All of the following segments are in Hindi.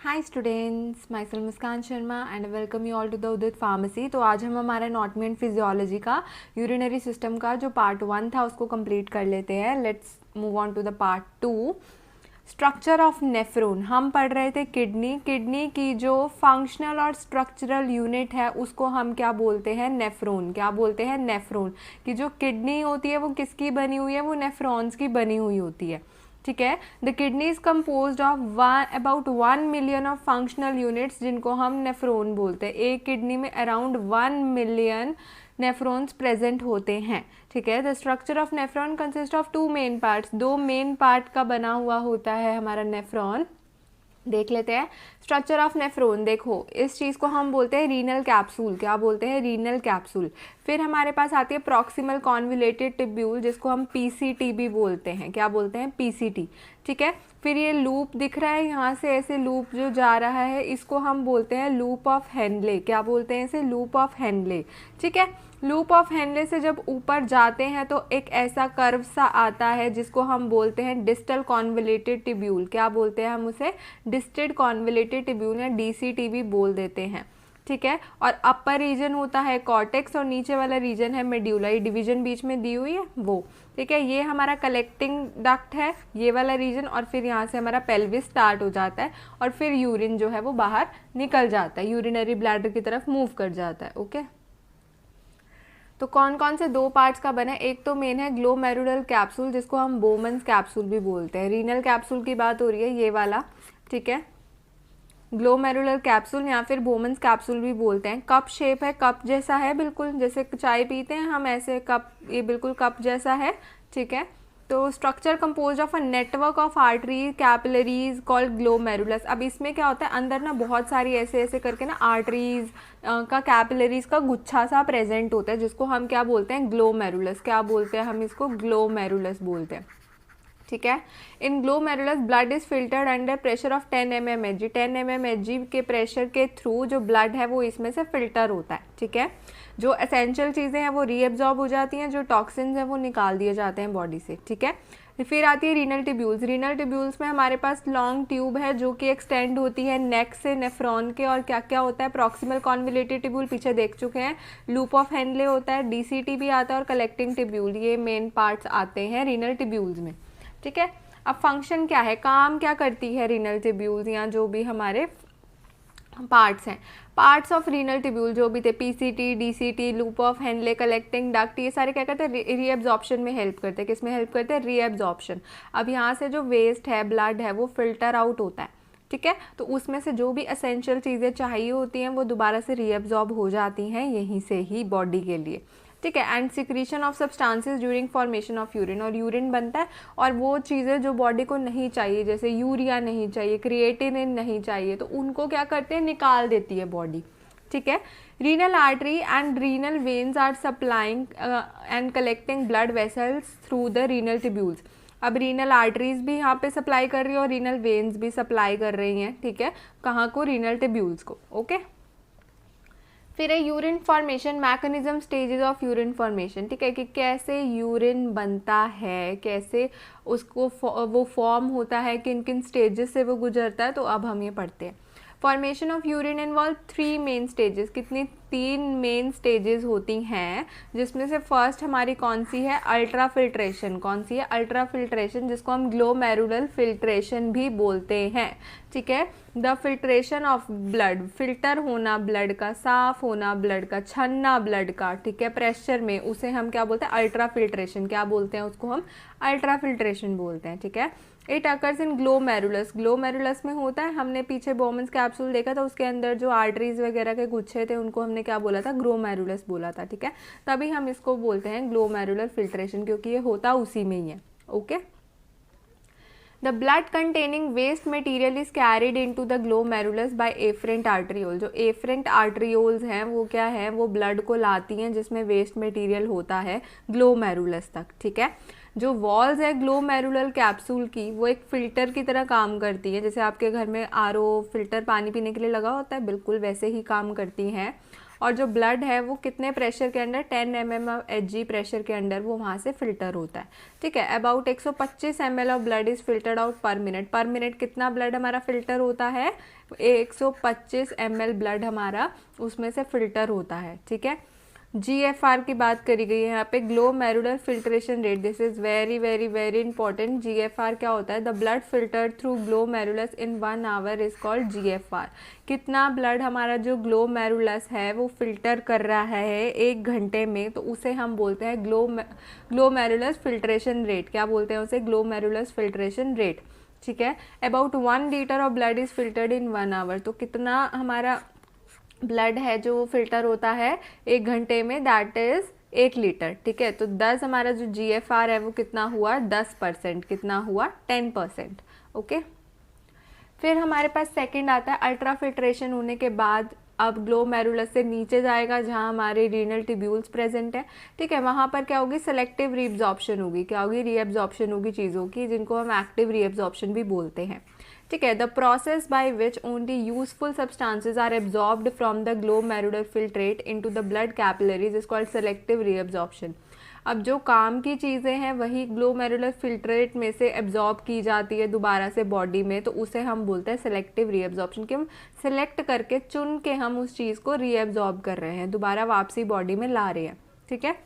Hi students, myself Muskan Sharma and welcome you all to the Udit pharmacy. तो आज हम हमारा एनाटॉमी एंड फिजियोलॉजी का यूरिनरी सिस्टम का जो पार्ट 1 था उसको कंप्लीट कर लेते हैं। Let's move on to the part 2। Structure of nephron. हम पढ़ रहे थे किडनी की जो फंक्शनल और स्ट्रक्चरल यूनिट है उसको हम क्या बोलते हैं? नेफ्रॉन। क्या बोलते हैं? नेफ्रॉन। कि जो किडनी होती है वो किसकी बनी हुई है? वो नेफ्रॉन्स की बनी हुई होती है। ठीक है। The kidney is compose of about 1 million of functional units जिनको हम नेफ्रॉन बोलते हैं। एक किडनी में अराउंड 1 मिलियन नेफ्रॉन्स प्रेजेंट होते हैं। ठीक है। The structure of nephron consist of 2 main parts. 2 main part का बना हुआ होता है हमारा नेफ्रॉन। देख लेते हैं स्ट्रक्चर ऑफ नेफ्रॉन। देखो, इस चीज़ को हम बोलते हैं रीनल कैप्सूल। क्या बोलते हैं? Renal capsule. फिर हमारे पास आती है प्रॉक्सिमल कॉन्वोल्यूटेड ट्यूब्यूल जिसको हम पीसीटी भी बोलते हैं। क्या बोलते हैं? पीसीटी। ठीक है। फिर ये लूप दिख रहा है यहाँ से, ऐसे लूप जो जा रहा है इसको हम बोलते हैं लूप ऑफ हेनले। क्या बोलते हैं इसे? Loop of Henle. ठीक है। लूप ऑफ हेनले से जब ऊपर जाते हैं तो एक ऐसा कर्व सा आता है जिसको हम बोलते हैं डिस्टल कॉन्वोल्यूटेड ट्यूब्यूल। क्या बोलते हैं हम उसे? डिस्टेड कॉन्वोल्यूटेड ट्यूब्यूल या डीसीटी भी बोल देते हैं। ठीक है। और अपर रीजन होता है कॉर्टेक्स और नीचे वाला रीजन है मेड्यूला। ये डिवीजन बीच में दी हुई है वो। ठीक है। ये हमारा कलेक्टिंग डक्ट है, ये वाला रीजन, और फिर यहाँ से हमारा पेल्विस स्टार्ट हो जाता है और फिर यूरिन जो है वो बाहर निकल जाता है, यूरिनरी ब्लैडर की तरफ मूव कर जाता है। ओके। तो कौन कौन से 2 पार्ट्स का बना है? एक तो मेन है ग्लोमेरुलर कैप्सूल जिसको हम बोमन्स कैप्सूल भी बोलते हैं। रीनल कैप्सूल की बात हो रही है, ये वाला। ठीक है। ग्लोमेरुलर कैप्सूल या फिर बोमन्स कैप्सूल भी बोलते हैं। कप शेप है, कप जैसा है, बिल्कुल जैसे चाय पीते हैं हम ऐसे कप, ये बिल्कुल कप जैसा है। ठीक है। तो structure compose of a network of arteries capillaries called glomerulus. अब इसमें क्या होता है, अंदर ना बहुत सारी ऐसे ऐसे करके ना आर्टरीज का कैपिलरीज का गुच्छा सा प्रेजेंट होता है जिसको हम क्या बोलते हैं? ग्लोमेरुलस। क्या बोलते हैं हम इसको? ग्लोमेरुलस बोलते हैं। ठीक है। In glomerulus blood is filtered under pressure of 10 mmHg। 10 mmHg के प्रेशर के थ्रू जो ब्लड है वो इसमें से फिल्टर होता है। ठीक है। जो एसेंशियल चीज़ें हैं वो रीएब्जॉर्ब हो जाती हैं, जो टॉक्सिन्स हैं वो निकाल दिए जाते हैं बॉडी से। ठीक है। फिर आती है रीनल ट्यूब्यूल्स। रीनल ट्यूब्यूल्स में हमारे पास लॉन्ग ट्यूब है जो कि एक्सटेंड होती है नेक से नेफ्रॉन के। और क्या क्या होता है? प्रॉक्सिमल कॉन्वोल्यूटेड ट्यूब्यूल पीछे देख चुके हैं, लूप ऑफ हेनले होता है, डीसीटी भी आता है और कलेक्टिंग ट्यूब्यूल। ये मेन पार्ट्स आते हैं रीनल ट्यूब्यूल्स में। ठीक है। अब फंक्शन क्या है, काम क्या करती है रीनल ट्यूब्यूल्स या जो भी हमारे पार्ट्स हैं? पार्ट्स ऑफ रीनल ट्यूब्यूल जो भी थे, PCT, DCT, loop of Henle, collecting duct, ये सारे क्या करते हैं? रीएब्जॉर्प्शन में हेल्प करते हैं। किस में हेल्प करते हैं? रीएब्जॉर्प्शन। अब यहाँ से जो वेस्ट है, ब्लड है, वो फिल्टर आउट होता है। ठीक है। तो उसमें से जो भी एसेंशियल चीज़ें चाहिए होती हैं वो दोबारा से रीएब्जॉर्ब हो जाती हैं यहीं से ही बॉडी के लिए। ठीक है। And secretion of substances during formation of urine. और यूरिन बनता है और वो चीज़ें जो बॉडी को नहीं चाहिए, जैसे यूरिया नहीं चाहिए, क्रिएटिनिन नहीं चाहिए, तो उनको क्या करते हैं? निकाल देती है बॉडी। ठीक है। Renal artery and renal veins are supplying and collecting blood vessels through the renal tubules. अब रीनल आर्टरीज भी यहाँ पे सप्लाई कर रही है और रीनल वेन्स भी सप्लाई कर रही हैं। ठीक है। कहाँ को? रीनल ट्यूब्यूल्स को। ओके। फिर है urine formation mechanism, stages of urine formation. ठीक है। कि कैसे यूरिन बनता है, कैसे उसको वो फॉर्म होता है, किन किन स्टेजेस से वो गुजरता है, तो अब हम ये पढ़ते हैं। Formation of urine involve 3 main stages. कितनी? 3 मेन स्टेजेस होती हैं, जिसमें से फर्स्ट हमारी कौन सी है? Ultra filtration. कौन सी है? अल्ट्रा फिल्ट्रेशन, जिसको हम ग्लोमेरुलर फिल्ट्रेशन भी बोलते हैं। ठीक है। The filtration of blood, filter होना ब्लड का, साफ होना ब्लड का, छनना ब्लड का। ठीक है। प्रेशर में, उसे हम क्या बोलते हैं? Ultra filtration. क्या बोलते हैं उसको? हम अल्ट्रा फिल्ट्रेशन बोलते हैं। ठीक है। It occurs in glomerulus. Glomerulus में होता है, हमने पीछे बोमन्स कैप्सूल देखा था, उसके अंदर जो आर्टरीज वगैरह के गुच्छे थे उनको हमने क्या बोला था? ग्लोमेरुलस बोला था। ठीक है। तभी हम इसको बोलते हैं ग्लोमेरुलर फिल्ट्रेशन, क्योंकि ये होता उसी में ही है। Okay. The blood containing waste material is carried into the glomerulus by afferent arteriole. जो एफरेंट आर्टरियोल्स हैं वो क्या है? वो ब्लड को लाती हैं जिसमें वेस्ट मटेरियल होता है ग्लोमेरुलस तक। ठीक है। जो वॉल्स है ग्लोमेरुलर कैप्सूल की, वो एक फ़िल्टर की तरह काम करती है। जैसे आपके घर में आरओ फिल्टर पानी पीने के लिए लगा होता है, बिल्कुल वैसे ही काम करती हैं। और जो ब्लड है वो कितने प्रेशर के अंडर, 10 mm Hg प्रेशर के अंडर वो वहाँ से फिल्टर होता है, ठीक है। About 125 ml of blood is filtered out पर मिनट कितना ब्लड हमारा फिल्टर होता है, 125 ml ब्लड हमारा उसमें से फिल्टर होता है, ठीक है। GFR की बात करी गई है यहाँ पे, glomerular filtration rate, this is very very very important. GFR क्या होता है, the blood filtered through glomerulus in 1 our is called GFR। कितना ब्लड हमारा जो ग्लोमेरुलस है वो फिल्टर कर रहा है 1 घंटे में, तो उसे हम बोलते हैं ग्लोमेरुलस फिल्ट्रेशन रेट। क्या बोलते हैं उसे, ग्लोमेरुलस फिल्ट्रेशन रेट, ठीक है। About 1 litre of blood is filtered in 1 hour, तो कितना हमारा ब्लड है जो फिल्टर होता है 1 घंटे में, दैट इज 1 लीटर, ठीक है। तो 10 हमारा जो GFR है वो कितना हुआ, 10%, कितना हुआ, 10%, ओके। फिर हमारे पास सेकंड आता है, अल्ट्रा फिल्ट्रेशन होने के बाद अब ग्लोमेरुलस से नीचे जाएगा जहाँ हमारे रीनल ट्यूब्यूल्स प्रेजेंट है, ठीक है। वहाँ पर क्या होगी, सेलेक्टिव रीअब्जॉर्प्शन होगी, क्या होगी, रीअब्जॉर्प्शन होगी चीज़ों की, जिनको हम एक्टिव रीअब्जॉर्प्शन भी बोलते हैं, ठीक है। The process by which only useful substances are absorbed from the glomerular filtrate into the blood capillaries is called selective reabsorption. अब जो काम की चीज़ें हैं वही ग्लोमेरुलर फिल्ट्रेट में से एब्जॉर्ब की जाती है दोबारा से बॉडी में, तो उसे हम बोलते हैं सेलेक्टिव रीअब्जॉर्प्शन, कि हम सेलेक्ट करके चुन के हम उस चीज़ को रीअब्जॉर्ब कर रहे हैं, दोबारा वापसी बॉडी में ला रहे हैं, ठीक है।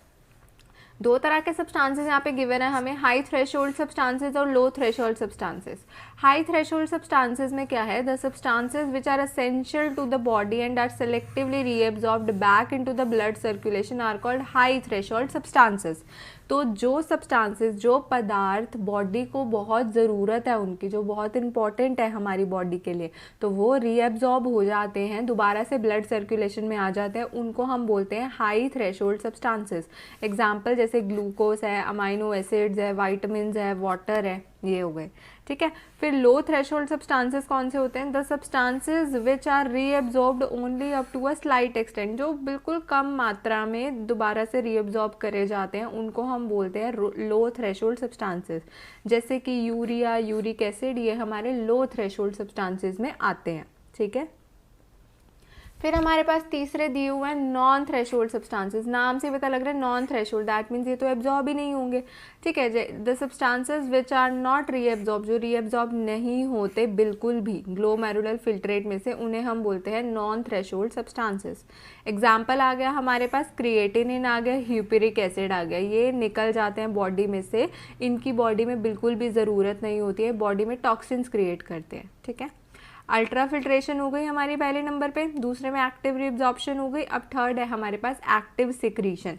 2 तरह के सब्सटेंसेस यहाँ पे गिवन है हमें, हाई थ्रेशोल्ड सब्सटेंसेस और low threshold substances. High threshold substances में क्या है, the substances which are essential to the body and are selectively reabsorbed back into the blood circulation are called high threshold substances. तो जो सब्सटेंसेस, जो पदार्थ बॉडी को बहुत ज़रूरत है उनकी, जो बहुत इंपॉर्टेंट है हमारी बॉडी के लिए, तो वो रीअब्जॉर्ब हो जाते हैं, दोबारा से ब्लड सर्कुलेशन में आ जाते हैं, उनको हम बोलते हैं हाई थ्रेशोल्ड सब्सटेंसेस। एग्जाम्पल जैसे ग्लूकोज है, अमाइनो एसिड्स है, वाइटामिन है, वाटर है, ये हो गए, ठीक है। फिर लो थ्रेशोल्ड सब्सटेंसेस कौन से होते हैं, the substances which are reabsorbed only up to a slight extent, जो बिल्कुल कम मात्रा में दोबारा से रीअब्जॉर्ब करे जाते हैं, उनको हम बोलते हैं लो थ्रेशोल्ड सब्सटेंसेस। जैसे कि यूरिया, यूरिक एसिड, ये हमारे लो थ्रेशोल्ड सब्सटेंसेस में आते हैं, ठीक है। फिर हमारे पास तीसरे दिए हुए हैं नॉन थ्रेशोल्ड सब्सटेंसेस, नाम से पता लग रहा है नॉन थ्रेशोल्ड, दैट मीन्स ये तो एब्जॉर्ब ही नहीं होंगे, ठीक है। The substances which are not reabsorb, जो रीअब्जॉर्ब नहीं होते बिल्कुल भी ग्लोमेरुलर फिल्ट्रेट में से, उन्हें हम बोलते हैं नॉन थ्रेशोल्ड सब्सटेंसेस। एग्जाम्पल आ गया हमारे पास, क्रिएटिनिन आ गया, ह्यूपेरिक एसिड आ गया, ये निकल जाते हैं बॉडी में से, इनकी बॉडी में बिल्कुल भी ज़रूरत नहीं होती है, बॉडी में टॉक्सिन्स क्रिएट करते हैं, ठीक है। अल्ट्रा फिल्ट्रेशन हो गई हमारी पहले नंबर पे, दूसरे में एक्टिव रीअब्जॉर्प्शन हो गई, अब थर्ड है हमारे पास एक्टिव सिक्रीशन,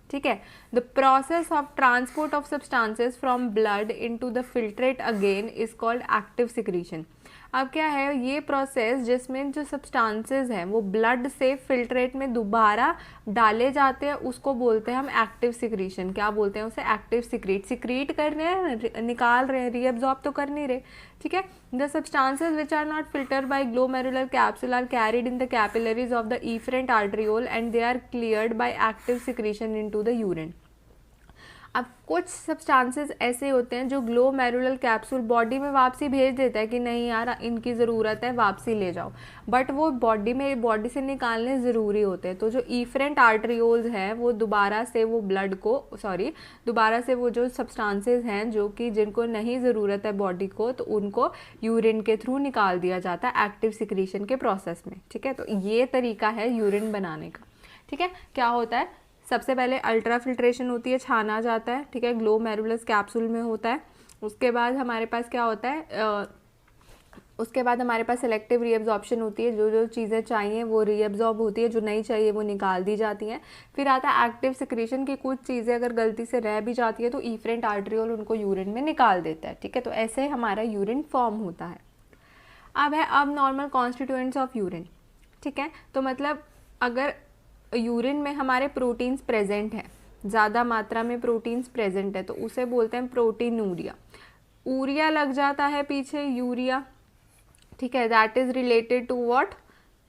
ठीक है। The process of transport of substances from blood into the filtrate again is called active secretion. अब क्या है ये प्रोसेस, जिसमें जो सब्सटेंसेस हैं वो ब्लड से फिल्ट्रेट में दोबारा डाले जाते हैं, उसको बोलते हैं हम एक्टिव सिक्रीशन। क्या बोलते हैं उसे, एक्टिव सिक्रीट कर रहे हैं, निकाल रहे हैं, रीअब्जॉर्ब तो कर नहीं रहे, ठीक है। The substances which are not filtered by glomerular capsule are carried in the capillaries of the efferent arteriole and they are cleared by active secretion into the urine. अब कुछ सब्सटेंसेस ऐसे होते हैं जो ग्लोमेरुलर कैप्सूल बॉडी में वापसी भेज देता है कि नहीं यार इनकी ज़रूरत है, वापसी ले जाओ, बट वो बॉडी से निकालने ज़रूरी होते हैं। तो जो इफरेंट आर्टरियोल्स हैं वो दोबारा से वो जो सब्सटेंसेस हैं जो कि जिनको नहीं ज़रूरत है बॉडी को, तो उनको यूरिन के थ्रू निकाल दिया जाता है एक्टिव सिक्रीशन के प्रोसेस में, ठीक है। तो ये तरीका है यूरिन बनाने का, ठीक है। क्या होता है, सबसे पहले अल्ट्रा फिल्ट्रेशन होती है, छाना जाता है, ठीक है, ग्लोमेरुलस कैप्सूल में होता है। उसके बाद हमारे पास क्या होता है, उसके बाद हमारे पास सेलेक्टिव रीअब्जॉर्प्शन होती है, जो जो चीज़ें चाहिए वो रीअब्जॉर्ब होती है, जो नहीं चाहिए वो निकाल दी जाती हैं। फिर आता है एक्टिव सिक्रीशन की, कुछ चीज़ें अगर गलती से रह भी जाती है तो इफरेंट आर्टरियोल उनको यूरिन में निकाल देता है, ठीक है। तो ऐसे हमारा यूरिन फॉर्म होता है। अब है अब नॉर्मल कॉन्स्टिट्यूएंट्स ऑफ यूरिन, ठीक है। तो मतलब अगर यूरिन में हमारे प्रोटीन्स प्रेजेंट हैं, ज़्यादा मात्रा में प्रोटीन्स प्रेजेंट है, तो उसे बोलते हैं प्रोटीनूरिया। ऊरिया लग जाता है पीछे, यूरिया, ठीक है, that is related to what,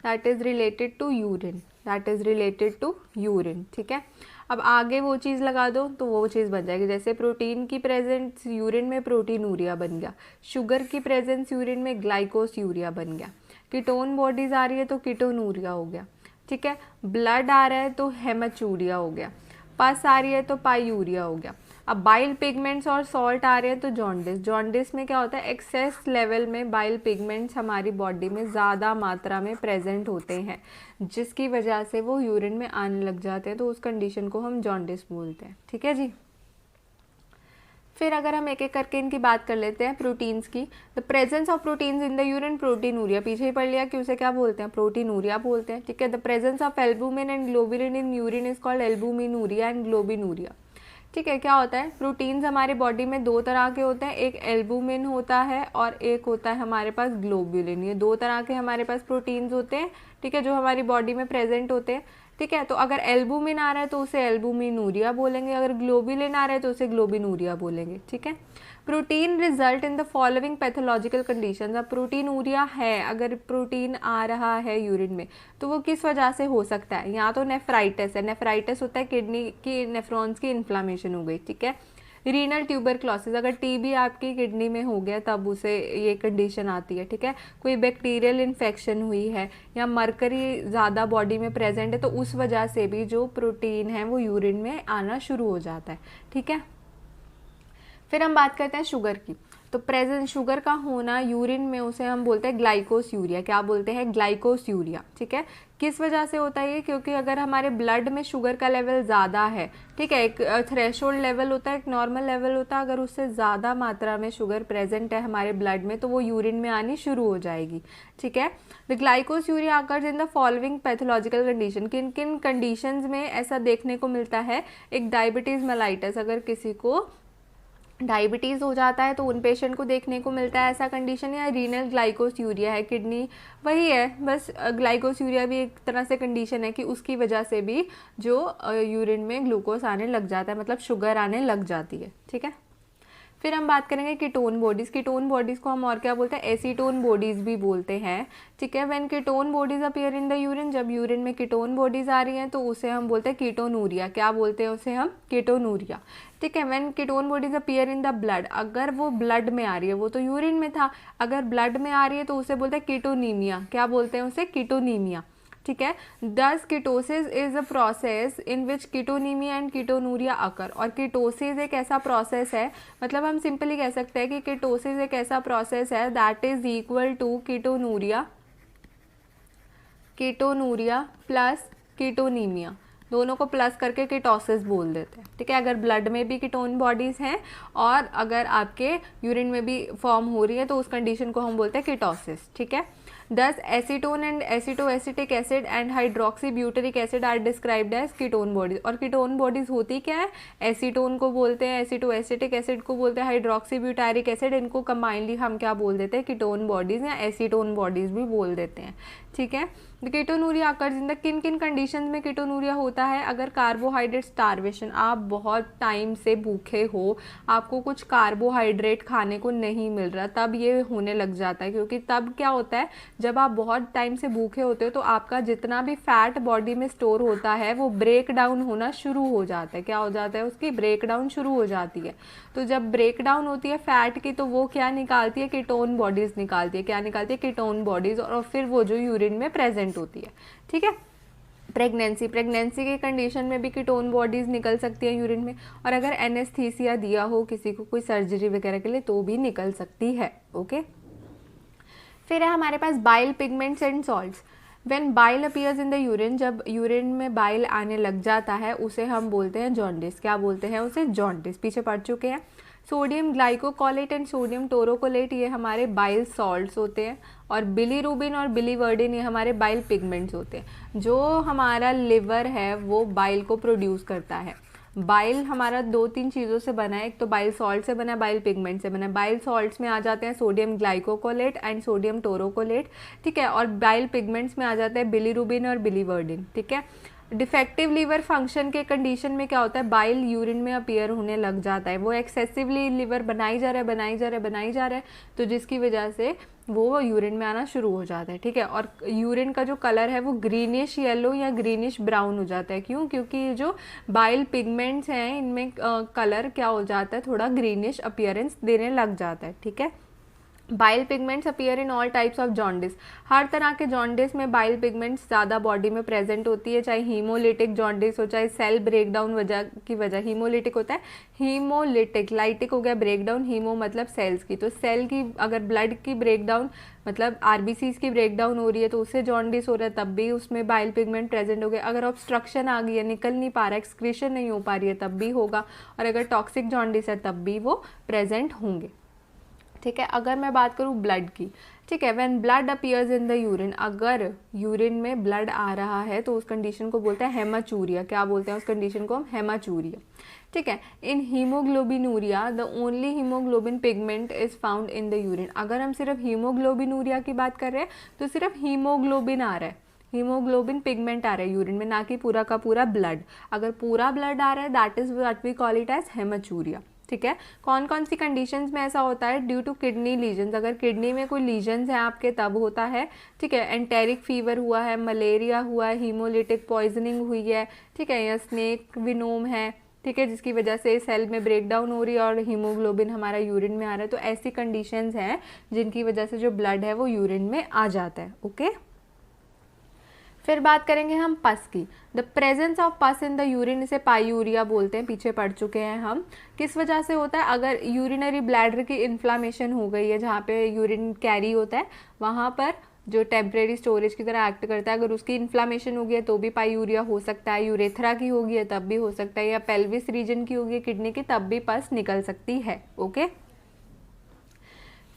that is related to urine, that is related to urine, ठीक है। अब आगे वो चीज़ लगा दो तो वो चीज़ बन जाएगी, जैसे प्रोटीन की प्रेजेंस यूरिन में प्रोटीनूरिया बन गया, शुगर की प्रेजेंस यूरिन में ग्लाइकोस यूरिया बन गया, कीटोन बॉडीज़ आ रही है तो कीटोनूरिया हो गया। ठीक है। ब्लड आ रहा है तो हेमाचूरिया हो गया, पस आ रही है तो पायूरिया हो गया। अब बाइल पिगमेंट्स और सॉल्ट आ रहे हैं तो जॉन्डिस। जॉन्डिस में क्या होता है, एक्सेस लेवल में बाइल पिगमेंट्स हमारी बॉडी में ज़्यादा मात्रा में प्रेजेंट होते हैं, जिसकी वजह से वो यूरिन में आने लग जाते हैं, तो उस कंडीशन को हम जॉन्डिस बोलते हैं। ठीक है जी। फिर अगर हम एक एक करके इनकी बात कर लेते हैं प्रोटीन्स की, the presence of proteins in the urine, proteinuria, पीछे ही पढ़ लिया कि उसे क्या बोलते हैं, प्रोटीनूरिया बोलते हैं। ठीक है। The presence of albumin and globulin in urine is called albuminuria and globinuria. ठीक है। क्या होता है, प्रोटीन्स हमारे बॉडी में दो तरह के होते हैं, एक एल्बुमिन होता है और एक होता है हमारे पास ग्लोबुलिन। ये दो तरह के हमारे पास प्रोटीन्स होते हैं, ठीक है, जो हमारी बॉडी में प्रेजेंट होते हैं। ठीक है। तो अगर एल्बुमिन आ रहा है तो उसे एल्बुमिनूरिया बोलेंगे, अगर ग्लोबुलिन आ रहा है तो उसे ग्लोबिनूरिया बोलेंगे। ठीक है। Protein result in the following pathological conditions. अब प्रोटीनूरिया है, अगर प्रोटीन आ रहा है यूरिन में तो वो किस वजह से हो सकता है, या तो नेफ्राइटिस है, नेफ्राइटिस होता है किडनी की नेफ्रॉन्स की इन्फ्लामेशन हो गई। ठीक है। रीनल ट्यूबरक्लोसिस, अगर टीबी आपकी किडनी में हो गया तब उसे ये कंडीशन आती है। ठीक है। कोई बैक्टीरियल इन्फेक्शन हुई है या मरकरी ज़्यादा बॉडी में प्रेजेंट है तो उस वजह से भी जो प्रोटीन है वो यूरिन में आना शुरू हो जाता है। ठीक है। फिर हम बात करते हैं शुगर की, तो प्रेजेंट शुगर का होना यूरिन में उसे हम बोलते हैं ग्लाइकोस यूरिया। क्या बोलते हैं, ग्लाइकोस यूरिया। ठीक है। किस वजह से होता है ये, क्योंकि अगर हमारे ब्लड में शुगर का लेवल ज़्यादा है, ठीक है, एक थ्रेशोल्ड लेवल होता है, एक नॉर्मल लेवल होता है, अगर उससे ज़्यादा मात्रा में शुगर प्रेजेंट है हमारे ब्लड में तो वो यूरिन में आनी शुरू हो जाएगी। ठीक है। The ग्लाइकोस urea occurs in the following pathological condition, किन किन कंडीशंस में ऐसा देखने को मिलता है। एक डायबिटीज़ मेलाइटस, अगर किसी को डायबिटीज़ हो जाता है तो उन पेशेंट को देखने को मिलता है ऐसा कंडीशन, या रीनल ग्लाइकोस यूरिया है, किडनी वही है, बस ग्लाइकोस यूरिया भी एक तरह से कंडीशन है कि उसकी वजह से भी जो यूरिन में ग्लूकोज आने लग जाता है, मतलब शुगर आने लग जाती है। ठीक है। फिर हम बात करेंगे कीटोन बॉडीज़। कीटोन बॉडीज़ को हम और क्या बोलते हैं, एसीटोन बॉडीज़ भी बोलते हैं। ठीक है। When ketone bodies appear in the urine, जब यूरिन में कीटोन बॉडीज़ आ रही हैं तो उसे हम बोलते हैं कीटोनूरिया। क्या बोलते हैं उसे हम, कीटोनूरिया। ठीक है। When ketone bodies appear in the blood, अगर वो ब्लड में आ रही है, वो तो यूरिन में था, अगर ब्लड में आ रही है तो उसे बोलते हैं कीटोनीमिया। क्या बोलते हैं उसे, कीटोनीमिया। ठीक है। Thus ketosis is a process in which ketonemia and ketonuria occur. और कीटोसिस एक ऐसा प्रोसेस है, मतलब हम सिंपली कह सकते हैं कि कीटोसिस एक ऐसा प्रोसेस है that is equal to ketonuria plus ketonemia, दोनों को प्लस करके कीटोसिस बोल देते हैं। ठीक है। अगर ब्लड में भी कीटोन बॉडीज़ हैं और अगर आपके यूरिन में भी फॉर्म हो रही है तो उस कंडीशन को हम बोलते हैं कीटोसिस। ठीक है। Thus acetone and acetoacetic acid and hydroxy butyric acid are described as ketone bodies. और कीटोन बॉडीज होती क्या है, एसीटोन को बोलते हैं, एसिटोएसिटिक एसिड को बोलते हैं, हाइड्रोक्सी ब्यूटेरिक एसिड, इनको कंबाइनली हम क्या बोल देते हैं, कीटोन बॉडीज या एसीटोन बॉडीज भी बोल देते हैं। ठीक है। कीटोनूरिया अकर्स इन द, किन किन कंडीशन में कीटोनूरिया होता है, अगर कार्बोहाइड्रेट स्टारवेशन, आप बहुत टाइम से भूखे हो, आपको कुछ कार्बोहाइड्रेट खाने को नहीं मिल रहा, तब ये होने लग जाता है। क्योंकि तब क्या होता है, जब आप बहुत टाइम से भूखे होते हो तो आपका जितना भी फैट बॉडी में स्टोर होता है वो ब्रेक डाउन होना शुरू हो जाता है। क्या हो जाता है, उसकी ब्रेक डाउन शुरू हो जाती है। तो जब ब्रेक डाउन होती है फैट की तो वो क्या निकालती है, कीटोन बॉडीज निकालती है। क्या निकालती है, कीटोन बॉडीज, और फिर वो जो यूरिन में प्रेजेंट होती है। ठीक है। प्रेगनेंसी के कंडीशन में भी कीटोन बॉडीज़ निकल सकती है यूरिन में, और अगर एनेस्थीसिया दिया हो किसी को कोई सर्जरी वगैरह के लिए तो भी निकल सकती है। ओके। फिर है हमारे पास bile pigments and salts. When bile appears in the urine, जब यूरिन में बाइल आने लग जाता है उसे हम बोलते हैं जॉन्डिस। क्या बोलते हैं उसे, जॉन्डिस, पीछे पढ़ चुके हैं। सोडियम ग्लाइकोकोलेट एंड सोडियम टोरोकोलेट ये हमारे बाइल सॉल्ट्स होते हैं, और बिलीरुबिन और बिलीवर्डिन ये हमारे बाइल पिगमेंट्स होते हैं। जो हमारा लिवर है वो बाइल को प्रोड्यूस करता है। बाइल हमारा 2-3 चीज़ों से बना है, एक तो बाइल सॉल्ट से बना है, बाइल पिगमेंट से बना है। बाइल सॉल्ट्स में आ जाते हैं सोडियम ग्लाइकोकोलेट एंड सोडियम टोरोकोलेट। ठीक है। और बाइल पिगमेंट्स में आ जाते हैं बिलीरुबिन और बिलीवर्डिन। ठीक है। डिफेक्टिव लीवर फंक्शन के कंडीशन में क्या होता है, बाइल यूरिन में अपीयर होने लग जाता है, वो एक्सेसिवली लीवर बनाई जा रहा है, तो जिसकी वजह से वो यूरिन में आना शुरू हो जाता है। ठीक है। और यूरिन का जो कलर है वो ग्रीनिश येलो या ग्रीनिश ब्राउन हो जाता है। क्यों, क्योंकि ये जो बाइल पिगमेंट्स हैं इनमें कलर क्या हो जाता है, थोड़ा ग्रीनिश अपीयरेंस देने लग जाता है। ठीक है। Bile pigments appear in all types of jaundice. हर तरह के जॉन्डिस में बाइल पिगमेंट्स ज़्यादा बॉडी में प्रेजेंट होती है, चाहे हीमोलिटिक जॉन्डिस हो, चाहे सेल ब्रेकडाउन वजह हीमोलिटिक होता है। हीमोलिटिक, लाइटिक हो गया ब्रेकडाउन, हीमो मतलब सेल्स की, तो सेल की अगर ब्लड की ब्रेकडाउन मतलब आरबीसीज की ब्रेकडाउन हो रही है तो उससे जॉन्डिस हो रहा है, तब भी उसमें बाइल पिगमेंट प्रेजेंट हो गए। अगर ऑब्स्ट्रक्शन आ गई है, निकल नहीं पा रहा है, एक्सक्रीशन नहीं हो पा रही है, तब भी होगा। और अगर टॉक्सिक जॉन्डिस है तब भी वो प्रेजेंट होंगे। ठीक है, अगर मैं बात करूँ ब्लड की, ठीक है, when blood appears in the urine, अगर यूरिन में ब्लड आ रहा है तो उस कंडीशन को बोलते हैं हेमाचूरिया। क्या बोलते हैं उस कंडीशन को हम? हेमाचूरिया। ठीक है, in haemoglobinuria the only haemoglobin pigment is found in the urine. अगर हम सिर्फ हीमोग्लोबिनूरिया की बात कर रहे हैं तो सिर्फ हीमोग्लोबिन आ रहा है, हीमोग्लोबिन पिगमेंट आ रहा है यूरिन में, ना कि पूरा का पूरा ब्लड। अगर पूरा ब्लड आ रहा है that is what we call it as haematuria. ठीक है, कौन कौन सी कंडीशंस में ऐसा होता है? ड्यू टू किडनी लीजन्स, अगर किडनी में कोई लीजन्स हैं आपके तब होता है। ठीक है, एंटेरिक फीवर हुआ है, मलेरिया हुआ है, हीमोलिटिक पॉइजनिंग हुई है, ठीक है, या स्नेक विनोम है, ठीक है, जिसकी वजह से सेल में ब्रेकडाउन हो रही है और हीमोग्लोबिन हमारा यूरिन में आ रहा है, तो ऐसी कंडीशंस हैं जिनकी वजह से जो ब्लड है वो यूरिन में आ जाता है। ओके, फिर बात करेंगे हम पस की। द प्रेजेंस ऑफ पस इन द यूरिन, इसे पायूरिया बोलते हैं, पीछे पढ़ चुके हैं हम। किस वजह से होता है? अगर यूरिनरी ब्लैडर की इन्फ्लामेशन हो गई है, जहाँ पे यूरिन कैरी होता है वहाँ पर जो टेम्परेरी स्टोरेज की तरह एक्ट करता है, अगर उसकी इन्फ्लामेशन होगी है तो भी पायूरिया हो सकता है। यूरेथ्रा की होगी है तब भी हो सकता है, या पेल्विस रीजन की होगी है किडनी की, तब भी पस निकल सकती है। ओके,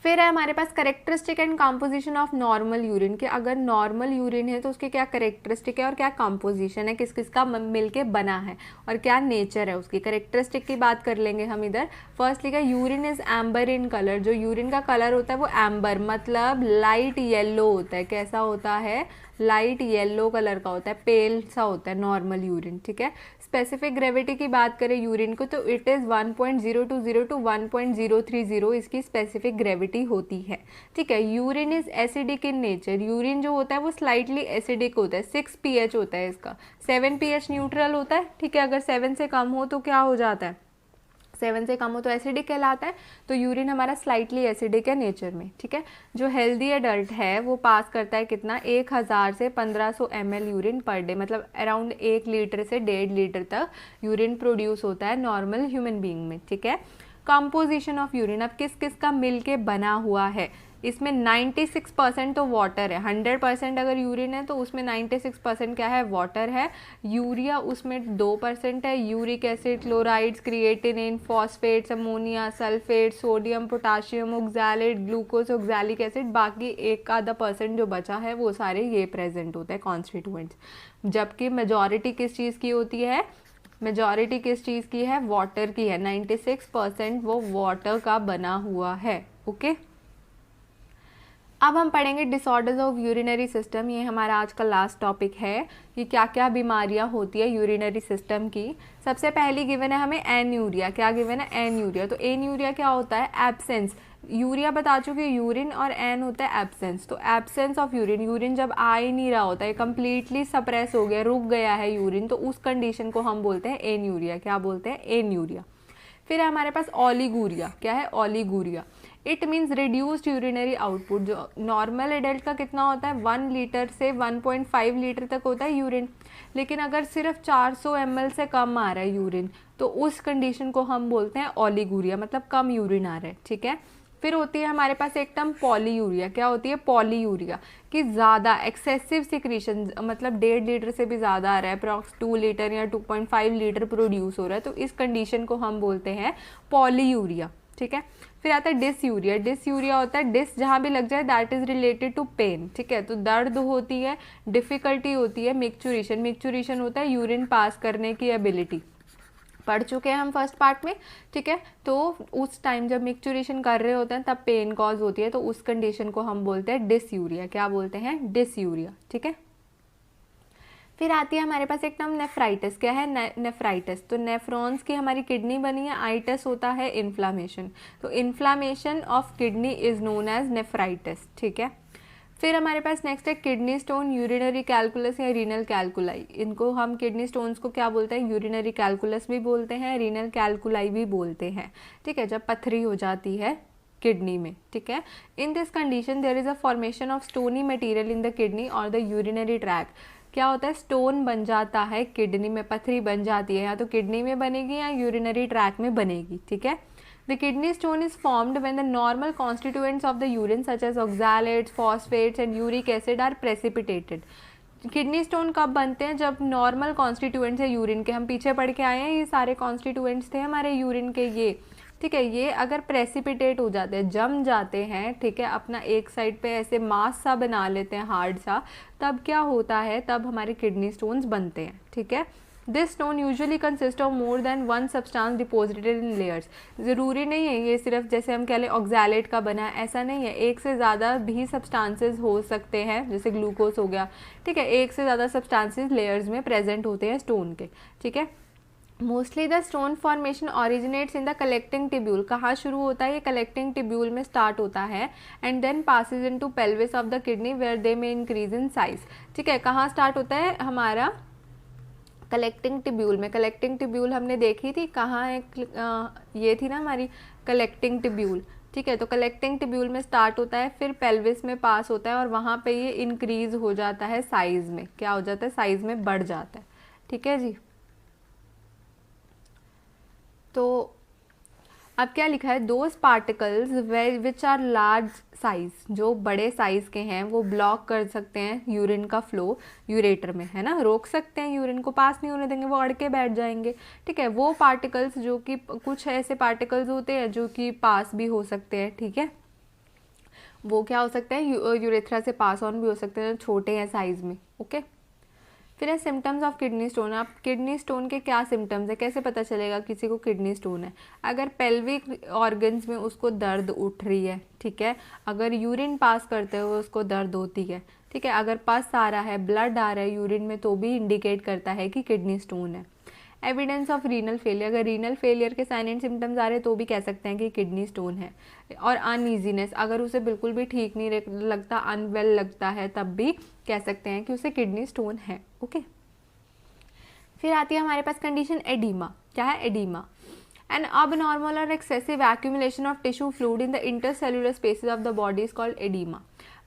फिर है हमारे पास characteristic and composition of normal urine के। अगर नॉर्मल यूरिन है तो उसके क्या करेक्टरिस्टिक है और क्या कॉम्पोजिशन है, किस किस का मिलके बना है और क्या नेचर है उसकी। करेक्टरिस्टिक की बात कर लेंगे हम इधर। फर्स्टली का urine is amber in colour, जो यूरिन का कलर होता है वो एम्बर मतलब लाइट येलो होता है। कैसा होता है? लाइट येलो कलर का होता है, पेल सा होता है नॉर्मल यूरिन। ठीक है, स्पेसिफिक ग्रेविटी की बात करें यूरिन को तो इट इज़ 1.020 टू 1.030 इसकी स्पेसिफिक ग्रेविटी होती है। ठीक है, urine is acidic in nature, urine जो होता है वो स्लाइटली एसिडिक होता है। 6 pH होता है इसका, 7 pH न्यूट्रल होता है। ठीक है, अगर 7 से कम हो तो क्या हो जाता है? 7 से कम हो तो एसिडिक कहलाता है। तो यूरिन हमारा स्लाइटली एसिडिक है नेचर में। ठीक है, जो हेल्दी एडल्ट है वो पास करता है कितना? 1000 से 1500 ml यूरिन पर डे, मतलब अराउंड 1 लीटर से 1.5 लीटर तक यूरिन प्रोड्यूस होता है नॉर्मल ह्यूमन बीइंग में। ठीक है, कंपोजिशन ऑफ यूरिन, अब किस किस का मिलके बना हुआ है? इसमें 96% तो वाटर है। 100% अगर यूरिन है तो उसमें 96% क्या है? वाटर है। यूरिया उसमें 2% है। Uric acid, chlorides, creatinine, phosphates, ammonia, sulphate, sodium, potassium, oxalate, glucose, oxalic acid, बाकी 1-आधा% जो बचा है वो सारे ये प्रेजेंट होते हैं कॉन्स्टिट्यूएंट्स। जबकि मेजॉरिटी किस चीज़ की होती है? मेजॉरिटी किस चीज़ की है? वाटर की है। 96% वो वाटर का बना हुआ है। ओके, अब हम पढ़ेंगे डिसऑर्डर्स ऑफ यूरिनरी सिस्टम। ये हमारा आज का लास्ट टॉपिक है कि क्या क्या बीमारियां होती है यूरिनरी सिस्टम की। सबसे पहली गिवन है हमें एन्यूरिया। क्या गिवन है? एन्यूरिया। तो एन्यूरिया क्या होता है? एब्सेंस। यूरिया बता चुके, यूरिन, और एन होता है एब्सेंस। तो एब्सेंस ऑफ यूरिन, यूरिन जब आ ही नहीं रहा होता है, कम्प्लीटली सप्रेस हो गया, रुक गया है यूरिन, तो उस कंडीशन को हम बोलते हैं एन्यूरिया। क्या बोलते हैं? एन्यूरिया। फिर हमारे पास ओलिगूरिया। क्या है? Oliguria. It means reduced urinary output. जो नॉर्मल एडल्ट का कितना होता है? 1 लीटर से 1.5 लीटर तक होता है यूरिन, लेकिन अगर सिर्फ 400 ml से कम आ रहा है यूरिन तो उस कंडीशन को हम बोलते हैं ओलिगूरिया, मतलब कम यूरिन आ रहा है। ठीक है, फिर होती है हमारे पास एक टर्म पॉलीयूरिया। क्या होती है? पॉलीयूरिया, कि ज़्यादा एक्सेसिव सिक्रीशन, मतलब 1.5 लीटर से भी ज़्यादा आ रहा है, अप्रॉक्स 2 लीटर या 2.5 लीटर प्रोड्यूस हो रहा है, तो इस कंडीशन को हम बोलते हैं पॉलीयूरिया। ठीक है, फिर आता है डिसयूरिया। डिसयूरिया होता है डिस जहाँ भी लग जाए, that is related to pain. ठीक है, तो दर्द होती है, डिफिकल्टी होती है। मिक्चुरेशन, मिक्चुरेशन होता है यूरिन पास करने की एबिलिटी, पढ़ चुके हैं हम फर्स्ट पार्ट में। ठीक है, तो उस टाइम जब मिक्चुरेशन कर रहे होते हैं तब पेन कॉज होती है, तो उस कंडीशन को हम बोलते हैं डिसयूरिया। क्या बोलते हैं? डिसयूरिया। ठीक है, फिर आती है हमारे पास एक टर्म नेफ्राइटिस। क्या है? नेफ्राइटिस। तो नेफ्रॉन्स की हमारी किडनी बनी है, आइटिस होता है इन्फ्लामेशन, तो inflammation of kidney is known as nephritis. ठीक है, फिर हमारे पास नेक्स्ट है किडनी स्टोन, यूरिनरी कैलकुलस या रीनल कैलकुलाई। इनको हम किडनी स्टोन्स को क्या बोलते हैं? यूरिनरी कैलकुलस भी बोलते हैं, रीनल कैलकुलाई भी बोलते हैं। ठीक है, जब पथरी हो जाती है किडनी में, ठीक है। In this condition there is a formation of stony material in the kidney और द यूरिनरी ट्रैक। क्या होता है, स्टोन बन जाता है किडनी में, पथरी बन जाती है, या तो किडनी में बनेगी या यूरिनरी ट्रैक में बनेगी, ठीक है। The kidney stone is formed when the normal constituents of the urine such as oxalates, phosphates and uric acid are precipitated. Kidney stone कब बनते हैं, जब नॉर्मल कॉन्स्टिट्यूएंट्स है यूरिन के, हम पीछे पढ़ के आए हैं, ये सारे कॉन्स्टिट्यूएंट्स थे हमारे यूरिन के, ये ठीक है, ये अगर प्रेसिपिटेट हो जाते हैं, जम जाते हैं, ठीक है, अपना एक साइड पे ऐसे मास सा बना लेते हैं, हार्ड सा, तब क्या होता है, तब हमारे किडनी स्टोन्स बनते हैं, ठीक है। This stone usually consist of more than one substance deposited in layers. ज़रूरी नहीं है ये सिर्फ जैसे हम कह लें ऑक्सैलेट का बना है, ऐसा नहीं है, एक से ज़्यादा भी सब्सटेंसेस हो सकते हैं, जैसे ग्लूकोज हो गया, ठीक है, एक से ज़्यादा सब्सटेंसेस लेयर्स में प्रेजेंट होते हैं स्टोन के, ठीक है। Mostly the stone formation originates in the collecting tubule. कहाँ शुरू होता है, ये कलेक्टिंग टिब्यूल में स्टार्ट होता है and then passes into pelvis of the kidney where they may increase in size, ठीक है। कहाँ स्टार्ट होता है, हमारा कलेक्टिंग टिब्यूल में। कलेक्टिंग टिब्यूल हमने देखी थी कहाँ है, ये थी ना हमारी कलेक्टिंग टिब्यूल, ठीक है। तो कलेक्टिंग टिब्यूल में स्टार्ट होता है, फिर पेल्विस में पास होता है और वहाँ पे ये इंक्रीज हो जाता है साइज में, क्या हो जाता है, साइज में बढ़ जाता है, ठीक है जी। तो अब क्या लिखा है, those particles which are large size, जो बड़े साइज के हैं वो ब्लॉक कर सकते हैं यूरिन का फ्लो यूरेटर में, है ना, रोक सकते हैं, यूरिन को पास नहीं होने देंगे, वो अड़ के बैठ जाएंगे, ठीक है। वो पार्टिकल्स जो कि कुछ ऐसे पार्टिकल्स होते हैं जो कि पास भी हो सकते हैं, ठीक है, वो क्या हो सकते हैं, यूरेथ्रा से पास ऑन भी हो सकते हैं, छोटे हैं साइज में, ओके। फिर है सिम्टम्स ऑफ किडनी स्टोन। आप किडनी स्टोन के क्या सिम्टम्स है, कैसे पता चलेगा किसी को किडनी स्टोन है, अगर पेल्विक ऑर्गन्स में उसको दर्द उठ रही है, ठीक है, अगर यूरिन पास करते हुए उसको दर्द होती है, ठीक है, अगर पस आ रहा है, ब्लड आ रहा है यूरिन में, तो भी इंडिकेट करता है कि किडनी स्टोन है। एविडेंस ऑफ रीनल फेलियर, अगर रीनल फेलियर के साइन एंड सिम्टम्स आ रहे हैं तो भी कह सकते हैं कि किडनी स्टोन है। और अनईजीनेस, अगर उसे बिल्कुल भी ठीक नहीं लगता, अनवेल लगता है, तब भी कह सकते हैं कि उसे किडनी स्टोन है, ओके। फिर आती है हमारे पास कंडीशन एडीमा। क्या है oedema, an abnormal or excessive accumulation of tissue fluid in the intercellular spaces of the body is called edema।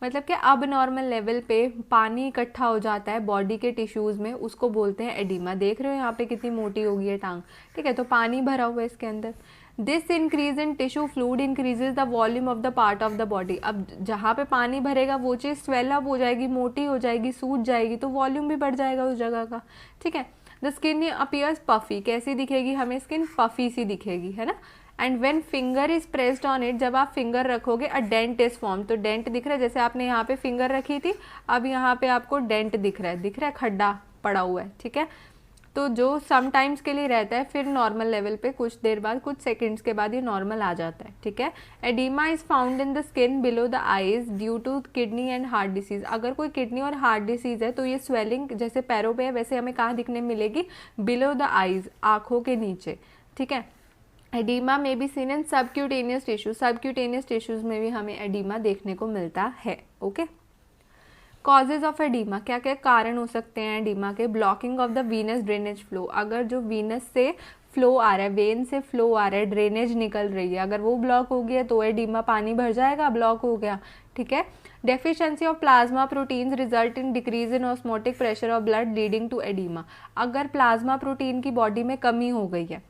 मतलब कि अब नॉर्मल लेवल पे पानी इकट्ठा हो जाता है बॉडी के टिश्यूज़ में, उसको बोलते हैं एडीमा। देख रहे हो यहाँ पे कितनी मोटी हो गई है टांग, ठीक है, तो पानी भरा हुआ है इसके अंदर। This increase in tissue fluid increases the volume of the part of the body. अब जहाँ पे पानी भरेगा वो चीज़ स्वेल अप हो जाएगी, मोटी हो जाएगी, सूज जाएगी, तो वॉल्यूम भी बढ़ जाएगा उस जगह का, ठीक है। द स्किन अपीयर्स पफी, कैसी दिखेगी हमें स्किन, पफी सी दिखेगी, है ना। And when finger is pressed on it, जब आप फिंगर रखोगे अ डेंट इज फॉर्म, तो डेंट दिख रहा है, जैसे आपने यहाँ पे फिंगर रखी थी, अब यहाँ पे आपको डेंट दिख रहा है, खड्डा पड़ा हुआ है, ठीक है। तो जो सम टाइम्स के लिए रहता है, फिर नॉर्मल लेवल पे कुछ देर बाद, कुछ सेकंड्स के बाद ये नॉर्मल आ जाता है, ठीक है। Oedema is found in the skin below the eyes due to kidney and heart disease. अगर कोई किडनी और हार्ट डिसीज है तो ये स्वेलिंग जैसे पैरों पे है वैसे हमें कहाँ दिखने मिलेगी, बिलो द आईज, आँखों के नीचे, ठीक है। एडीमा में भी seen in subcutaneous tissue, subcutaneous tissues में भी हमें एडीमा देखने को मिलता है, ओके। कॉजेज ऑफ एडीमा, क्या क्या कारण हो सकते हैं एडीमा के, blocking of the Venus drainage flow, अगर जो वीनस से फ्लो आ रहा है, वेन से फ्लो आ रहा है, ड्रेनेज निकल रही है, अगर वो ब्लॉक हो गया तो एडीमा, पानी भर जाएगा, ब्लॉक हो गया, ठीक है। Deficiency of plasma proteins result in decrease in osmotic pressure of blood leading to oedema. अगर प्लाज्मा प्रोटीन की बॉडी में कमी हो गई है,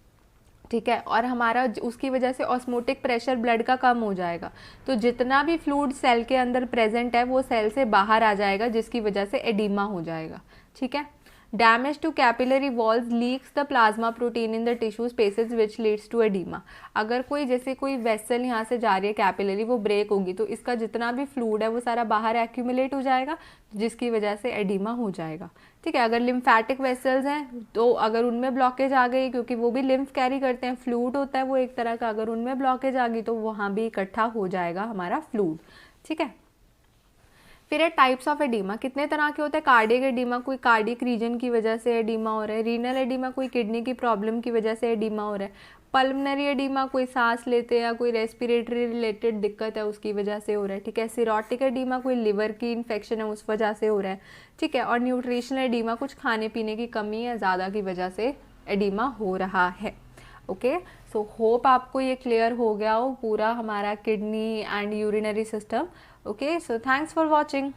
ठीक है, और हमारा उसकी वजह से ऑस्मोटिक प्रेशर ब्लड का कम हो जाएगा, तो जितना भी फ्लूइड सेल के अंदर प्रेजेंट है वो सेल से बाहर आ जाएगा, जिसकी वजह से एडीमा हो जाएगा, ठीक है। Damage to capillary walls leaks the plasma protein in the tissue spaces which leads to oedema. अगर कोई जैसे कोई वेसल यहाँ से जा रही है कैपिलरी, वो ब्रेक होगी तो इसका जितना भी फ्लूइड है वो सारा बाहर एक्यूमुलेट हो जाएगा, जिसकी वजह से एडीमा हो जाएगा, ठीक है। अगर लिम्फेटिक वेसल्स हैं तो अगर उनमें ब्लॉकेज आ गई, क्योंकि वो भी लिम्फ कैरी करते हैं, फ्लूइड होता है वो एक तरह का, अगर उनमें ब्लॉकेज आ गई तो वहाँ भी इकट्ठा हो जाएगा हमारा फ्लूइड, ठीक है। फिर है टाइप्स ऑफ एडीमा, कितने तरह के होते हैं। कार्डियक एडीमा, कोई कार्डियक रीजन की वजह से एडीमा हो रहा है। रीनल एडीमा, कोई किडनी की प्रॉब्लम की वजह से एडीमा हो रहा है। पल्मनरी एडीमा, कोई सांस लेते या कोई रेस्पिरेटरी रिलेटेड दिक्कत है उसकी वजह से हो रहा है, ठीक है। सिरोटिक एडीमा, कोई लिवर की इन्फेक्शन है उस वजह से हो रहा है, ठीक है। और न्यूट्रिशनल एडीमा, कुछ खाने पीने की कमी या ज़्यादा की वजह से एडीमा हो रहा है, ओके। सो होप आपको ये क्लियर हो गया हो पूरा हमारा kidney and urinary system. Okay, so thanks for watching.